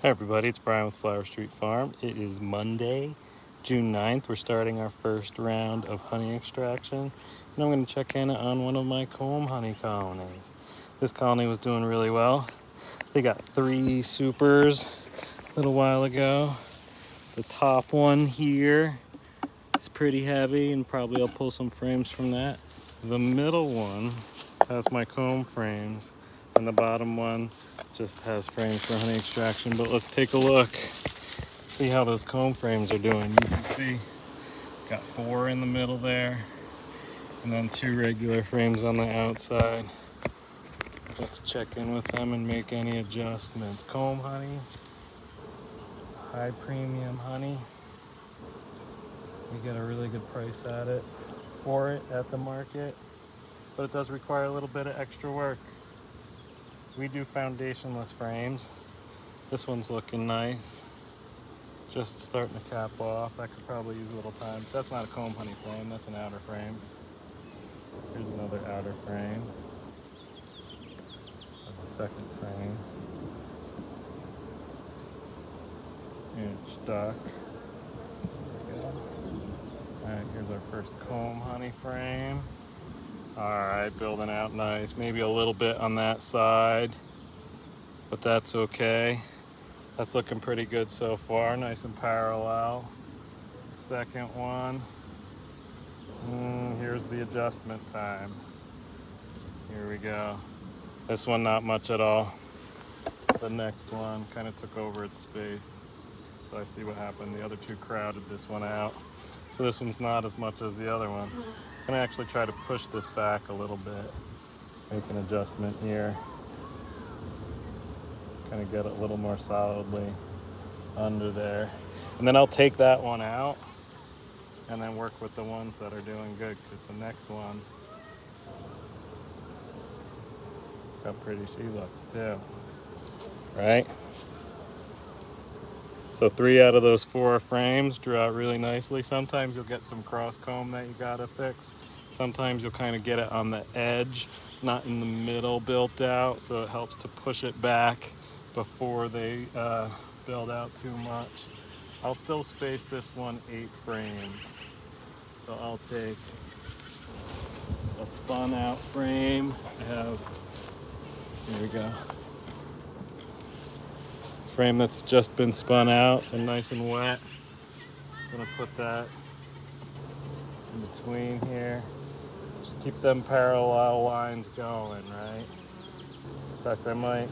Hi everybody, it's Brian with Flower Street Farm. It is Monday, June 9th. We're starting our first round of honey extraction. And I'm going to check in on one of my comb honey colonies. This colony was doing really well. They got 3 supers a little while ago. The top one here is pretty heavy and probably I'll pull some frames from that. The middle one has my comb frames. And the bottom one just has frames for honey extraction. But let's take a look, see how those comb frames are doing. You can see got 4 in the middle there, and then 2 regular frames on the outside. Let's check in with them and make any adjustments. Comb honey, high premium honey. We get a really good price for it at the market, but it does require a little bit of extra work. We do foundationless frames. This one's looking nice. Just starting to cap off. That could probably use a little time. That's not a comb honey frame, that's an outer frame. Here's another outer frame. That's the second frame. And it's stuck. There we go. Alright, here's our first comb honey frame. Alright, building out nice. Maybe a little bit on that side, but that's okay. That's looking pretty good so far. Nice and parallel. Second one. Here's the adjustment time. Here we go. This one, not much at all. The next one kind of took over its space. So I see what happened. The other 2 crowded this one out. So this one's not as much as the other one. I'm gonna actually try to push this back a little bit. Make an adjustment here. Kind of get it a little more solidly under there. And then I'll take that one out and then work with the ones that are doing good, because the next one, look how pretty she looks too, right? So 3 out of those 4 frames drew out really nicely. Sometimes you'll get some cross comb that you gotta fix. Sometimes you'll kind of get it on the edge, not in the middle built out, so it helps to push it back before they build out too much. I'll still space this one 8 frames. So I'll take a spun out frame. Here we go. Frame that's just been spun out, so nice and wet. I'm gonna put that in between here. Just keep them parallel lines going, right? In fact, I might